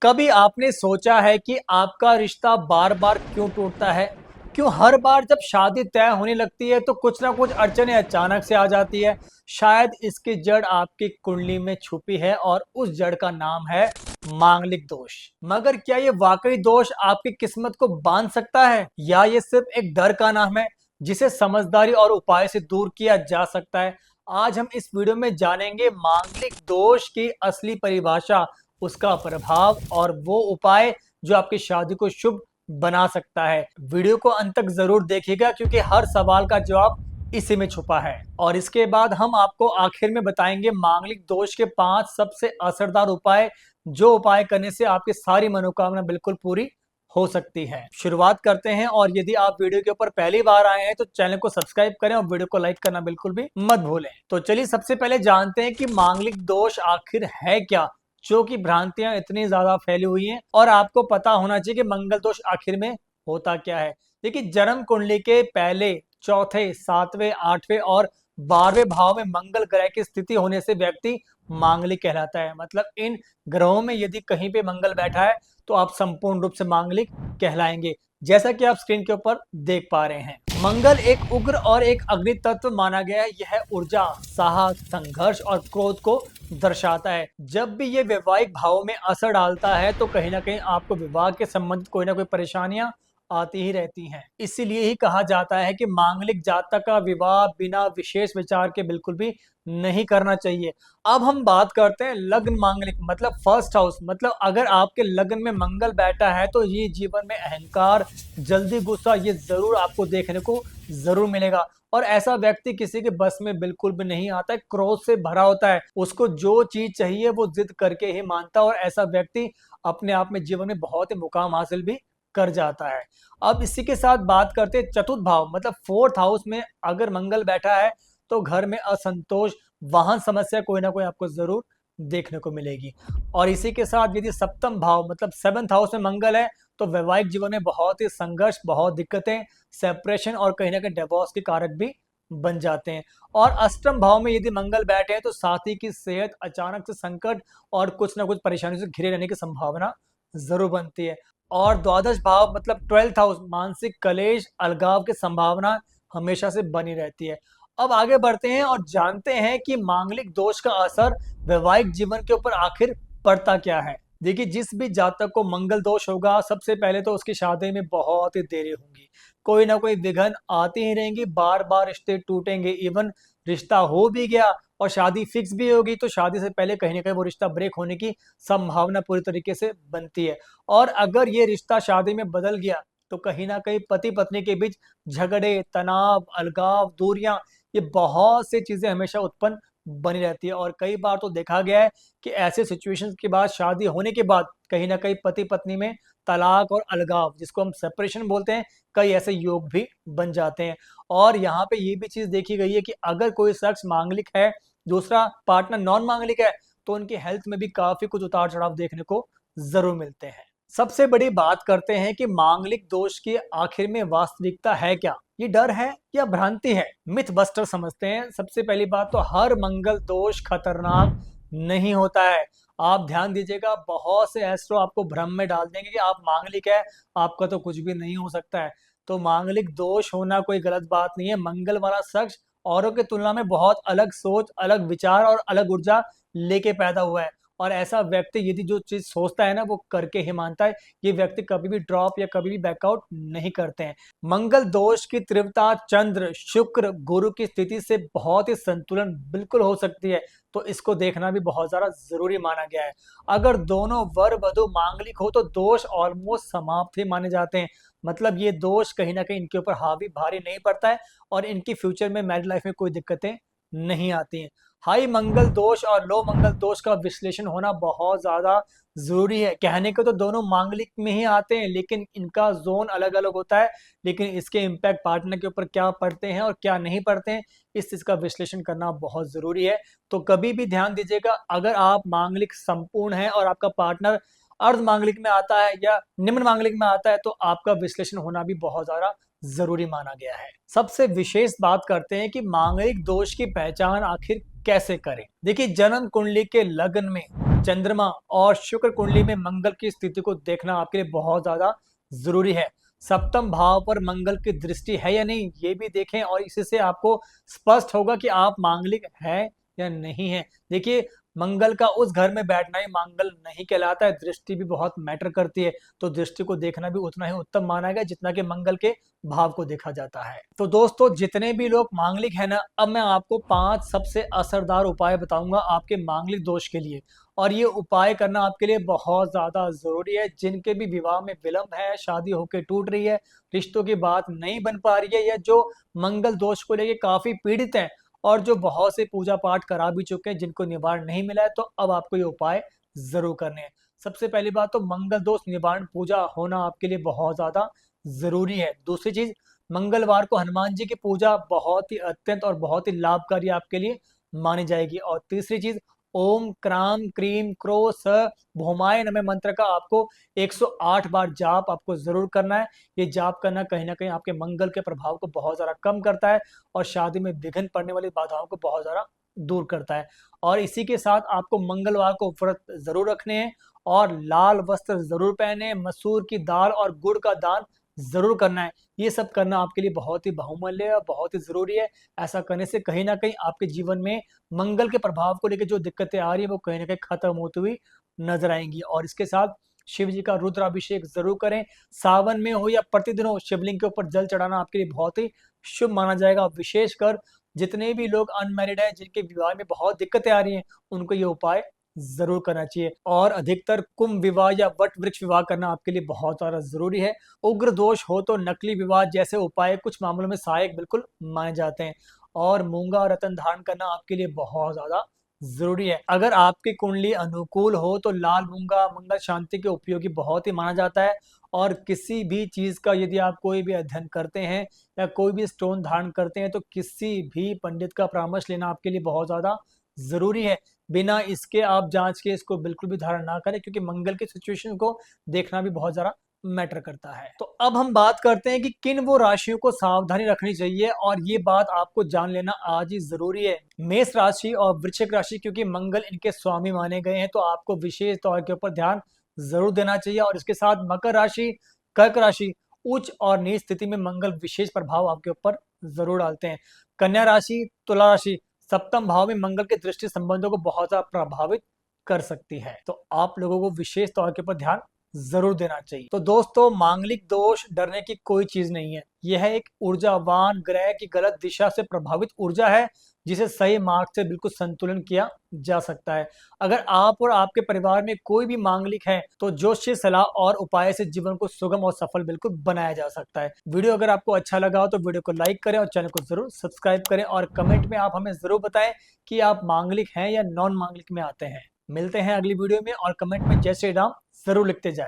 कभी आपने सोचा है कि आपका रिश्ता बार बार क्यों टूटता है? क्यों हर बार जब शादी तय होने लगती है तो कुछ ना कुछ अड़चनें अचानक से आ जाती है? शायद इसकी जड़ आपकी कुंडली में छुपी है और उस जड़ का नाम है मांगलिक दोष। मगर क्या ये वाकई दोष आपकी किस्मत को बांध सकता है या ये सिर्फ एक डर का नाम है जिसे समझदारी और उपाय से दूर किया जा सकता है? आज हम इस वीडियो में जानेंगे मांगलिक दोष की असली परिभाषा, उसका प्रभाव और वो उपाय जो आपकी शादी को शुभ बना सकता है। वीडियो को अंत तक जरूर देखिएगा क्योंकि हर सवाल का जवाब इसी में छुपा है। और इसके बाद हम आपको आखिर में बताएंगे मांगलिक दोष के 5 सबसे असरदार उपाय, जो उपाय करने से आपकी सारी मनोकामना बिल्कुल पूरी हो सकती है। शुरुआत करते हैं, और यदि आप वीडियो के ऊपर पहली बार आए हैं तो चैनल को सब्सक्राइब करें और वीडियो को लाइक करना बिल्कुल भी मत भूलें। तो चलिए सबसे पहले जानते हैं कि मांगलिक दोष आखिर है क्या, जो कि भ्रांतियां इतनी ज्यादा फैली हुई हैं और आपको पता होना चाहिए कि मंगल दोष आखिर में होता क्या है। देखिए, जन्म कुंडली के पहले, चौथे, सातवें, आठवें और 12वें भाव में मंगल ग्रह की स्थिति होने से व्यक्ति मांगलिक कहलाता है। मतलब इन ग्रहों में यदि कहीं पे मंगल बैठा है तो आप संपूर्ण रूप से मांगलिक कहलाएंगे, जैसा कि आप स्क्रीन के ऊपर देख पा रहे हैं। मंगल एक उग्र और एक अग्नि तत्व माना गया है। यह ऊर्जा, साहस, संघर्ष और क्रोध को दर्शाता है। जब भी ये वैवाहिक भाव में असर डालता है तो कहीं ना कहीं आपको विवाह के संबंधित कोई ना कोई परेशानियां आती ही रहती हैं। इसीलिए ही कहा जाता है कि मांगलिक जातक का विवाह बिना विशेष विचार के बिल्कुल भी नहीं करना चाहिए। अब हम बात करते हैं लग्न मांगलिक, मतलब फर्स्ट हाउस। मतलब अगर आपके लग्न में मंगल बैठा है तो ये जीवन में अहंकार, जल्दी गुस्सा, ये जरूर आपको देखने को जरूर मिलेगा। और ऐसा व्यक्ति किसी के बस में बिल्कुल भी नहीं आता है, क्रोध से भरा होता है, उसको जो चीज चाहिए वो जिद करके ही मानता है। और ऐसा व्यक्ति अपने आप में जीवन में बहुत ही मुकाम हासिल भी कर जाता है। अब इसी के साथ बात करते हैं चतुर्थ भाव, मतलब फोर्थ हाउस में अगर मंगल बैठा है तो घर में असंतोष, वाहन समस्या कोई ना कोई आपको जरूर देखने को मिलेगी। और इसी के साथ यदि सप्तम भाव, मतलब सेवंथ हाउस में मंगल है तो वैवाहिक जीवन में बहुत ही संघर्ष, बहुत दिक्कतें, सेपरेशन और कहीं ना कहीं डिवोर्स के कारक भी बन जाते हैं। और अष्टम भाव में यदि मंगल बैठे हैं तो साथी की सेहत अचानक से संकट और कुछ ना कुछ परेशानी से घिरे रहने की संभावना जरूर बनती है। और द्वादश भाव, मतलब ट्वेल्थ हाउस, मानसिक कलेश, अलगाव की संभावना हमेशा से बनी रहती है। अब आगे बढ़ते हैं और जानते हैं कि मांगलिक दोष का असर वैवाहिक जीवन के ऊपर आखिर पड़ता क्या है। देखिए, जिस भी जातक को मंगल दोष होगा, सबसे पहले तो उसकी शादी में बहुत ही देरी होंगी, कोई ना कोई विघ्न आती ही रहेंगी, बार बार रिश्ते टूटेंगे। इवन रिश्ता हो भी गया और शादी फिक्स भी होगी तो शादी से पहले कहीं ना कहीं वो रिश्ता ब्रेक होने की संभावना पूरी तरीके से बनती है। और अगर ये रिश्ता शादी में बदल गया तो कहीं ना कहीं पति पत्नी के बीच झगड़े, तनाव, अलगाव, दूरियां, ये बहुत सी चीजें हमेशा उत्पन्न बनी रहती है। और कई बार तो देखा गया है कि ऐसे सिचुएशंस के बाद, शादी होने के बाद कहीं ना कहीं पति पत्नी में तलाक और अलगाव, जिसको हम सेपरेशन बोलते हैं, कई ऐसे योग भी बन जाते हैं। और यहाँ पे ये भी चीज देखी गई है कि अगर कोई शख्स मांगलिक है, दूसरा पार्टनर नॉन मांगलिक है, तो उनकी हेल्थ में भी काफी कुछ उतार चढ़ाव देखने को जरूर मिलते हैं। सबसे बड़ी बात करते हैं कि मांगलिक दोष की आखिर में वास्तविकता है क्या, ये डर है या भ्रांति है। मिथ बस्टर समझते हैं। सबसे पहली बात तो हर मंगल दोष खतरनाक नहीं होता है। आप ध्यान दीजिएगा, बहुत से एस्ट्रो आपको भ्रम में डाल देंगे कि आप मांगलिक है, आपका तो कुछ भी नहीं हो सकता है। तो मांगलिक दोष होना कोई गलत बात नहीं है। मंगल वाला शख्स औरों की तुलना में बहुत अलग सोच, अलग विचार और अलग ऊर्जा लेके पैदा हुआ है। और ऐसा व्यक्ति यदि जो चीज सोचता है ना, वो करके ही मानता है। ये व्यक्ति कभी भी ड्रॉप या कभी भी बैकआउट नहीं करते हैं। मंगल दोष की तीव्रता चंद्र, शुक्र, गुरु की स्थिति से बहुत ही संतुलन बिल्कुल हो सकती है। तो इसको देखना भी बहुत ज्यादा जरूरी माना गया है। अगर दोनों वर वधु मांगलिक हो तो दोष ऑलमोस्ट समाप्त ही माने जाते हैं। मतलब ये दोष कहीं ना कहीं इनके ऊपर हावी भारी नहीं पड़ता है और इनकी फ्यूचर में, मैरिड लाइफ में कोई दिक्कतें नहीं आती हैं। हाई मंगल दोष और लो मंगल दोष का विश्लेषण होना बहुत ज्यादा जरूरी है। कहने को तो दोनों मांगलिक में ही आते हैं, लेकिन इनका जोन अलग अलग होता है। लेकिन इसके इम्पैक्ट पार्टनर के ऊपर क्या पड़ते हैं और क्या नहीं पड़ते हैं, इस चीज का विश्लेषण करना बहुत जरूरी है। तो कभी भी ध्यान दीजिएगा, अगर आप मांगलिक संपूर्ण है और आपका पार्टनर अर्ध मांगलिक में आता है या निम्न मांगलिक में आता है, तो आपका विश्लेषण होना भी बहुत ज्यादा जरूरी माना गया है। सबसे विशेष बात करते हैं कि मांगलिक दोष की पहचान आखिर कैसे करें। देखिए, जन्म कुंडली के लग्न में चंद्रमा और शुक्र कुंडली में मंगल की स्थिति को देखना आपके लिए बहुत ज्यादा जरूरी है। सप्तम भाव पर मंगल की दृष्टि है या नहीं ये भी देखें, और इससे आपको स्पष्ट होगा कि आप मांगलिक है या नहीं है। देखिए, मंगल का उस घर में बैठना ही मंगल नहीं कहलाता है, दृष्टि भी बहुत मैटर करती है। तो दृष्टि को देखना भी उतना ही उत्तम माना गया जितना कि मंगल के भाव को देखा जाता है। तो दोस्तों, जितने भी लोग मांगलिक है ना, अब मैं आपको 5 सबसे असरदार उपाय बताऊंगा आपके मांगलिक दोष के लिए। और ये उपाय करना आपके लिए बहुत ज्यादा जरूरी है। जिनके भी विवाह में विलंब है, शादी होके टूट रही है, रिश्तों की बात नहीं बन पा रही है, या जो मंगल दोष को लेके काफी पीड़ित हैं और जो बहुत से पूजा पाठ करा भी चुके हैं जिनको निवारण नहीं मिला है, तो अब आपको ये उपाय जरूर करने हैं। सबसे पहली बात तो मंगल दोष निवारण पूजा होना आपके लिए बहुत ज्यादा जरूरी है। दूसरी चीज, मंगलवार को हनुमान जी की पूजा बहुत ही अत्यंत और बहुत ही लाभकारी आपके लिए मानी जाएगी। और तीसरी चीज, ओम क्राम क्रीम क्रो स भौमाय नमः मंत्र का आपको 108 बार जाप आपको जरूर करना है। ये जाप करना कहीं ना कहीं आपके मंगल के प्रभाव को बहुत ज्यादा कम करता है और शादी में विघ्न पड़ने वाली बाधाओं को बहुत ज्यादा दूर करता है। और इसी के साथ आपको मंगलवार को व्रत जरूर रखने हैं और लाल वस्त्र जरूर पहने, मसूर की दाल और गुड़ का दान जरूर करना है। ये सब करना आपके लिए बहुत ही बहुमूल्य है और बहुत ही जरूरी है। ऐसा करने से कहीं ना कहीं आपके जीवन में मंगल के प्रभाव को लेकर जो दिक्कतें आ रही है वो कहीं ना कहीं खत्म होती हुई नजर आएंगी। और इसके साथ शिव जी का रुद्राभिषेक जरूर करें। सावन में हो या प्रतिदिन हो, शिवलिंग के ऊपर जल चढ़ाना आपके लिए बहुत ही शुभ माना जाएगा। विशेषकर जितने भी लोग अनमैरिड है, जिनके विवाह में बहुत दिक्कतें आ रही हैं, उनको ये उपाय जरूर करना चाहिए। और अधिकतर कुंभ विवाह या वट वृक्ष विवाह करना आपके लिए बहुत ज्यादा जरूरी है। उग्र दोष हो तो नकली विवाह जैसे उपाय कुछ मामलों में सहायक बिल्कुल माने जाते हैं। और मूंगा रतन धारण करना आपके लिए बहुत ज्यादा जरूरी है। अगर आपकी कुंडली अनुकूल हो तो लाल मूंगा मंगल शांति के उपयोगी बहुत ही माना जाता है। और किसी भी चीज का यदि आप कोई भी अध्ययन करते हैं या कोई भी स्टोन धारण करते हैं तो किसी भी पंडित का परामर्श लेना आपके लिए बहुत ज्यादा जरूरी है। बिना इसके आप जांच के इसको बिल्कुल भी धारण ना करें, क्योंकि मंगल की सिचुएशन को देखना भी बहुत ज्यादा मैटर करता है। तो अब हम बात करते हैं कि किन वो राशियों को सावधानी रखनी चाहिए, और ये बात आपको जान लेना आज ही जरूरी है। मेष राशि और वृश्चिक राशि, क्योंकि मंगल इनके स्वामी माने गए हैं, तो आपको विशेष तौर के ऊपर ध्यान जरूर देना चाहिए। और इसके साथ मकर राशि, कर्क राशि, उच्च और नीच स्थिति में मंगल विशेष प्रभाव आपके ऊपर जरूर डालते हैं। कन्या राशि, तुला राशि, सप्तम भाव में मंगल की दृष्टि संबंधों को बहुत ज्यादा प्रभावित कर सकती है, तो आप लोगों को विशेष तौर के ऊपर ध्यान जरूर देना चाहिए। तो दोस्तों, मांगलिक दोष डरने की कोई चीज नहीं है। यह एक ऊर्जावान ग्रह की गलत दिशा से प्रभावित ऊर्जा है जिसे सही मार्ग से बिल्कुल संतुलन किया जा सकता है। अगर आप और आपके परिवार में कोई भी मांगलिक है तो ज्योतिषीय सलाह और उपाय से जीवन को सुगम और सफल बिल्कुल बनाया जा सकता है। वीडियो अगर आपको अच्छा लगा हो तो वीडियो को लाइक करें और चैनल को जरूर सब्सक्राइब करें, और कमेंट में आप हमें जरूर बताएं कि आप मांगलिक हैं या नॉन मांगलिक में आते हैं। मिलते हैं अगली वीडियो में, और कमेंट में जय श्री राम जरूर लिखते जाएं।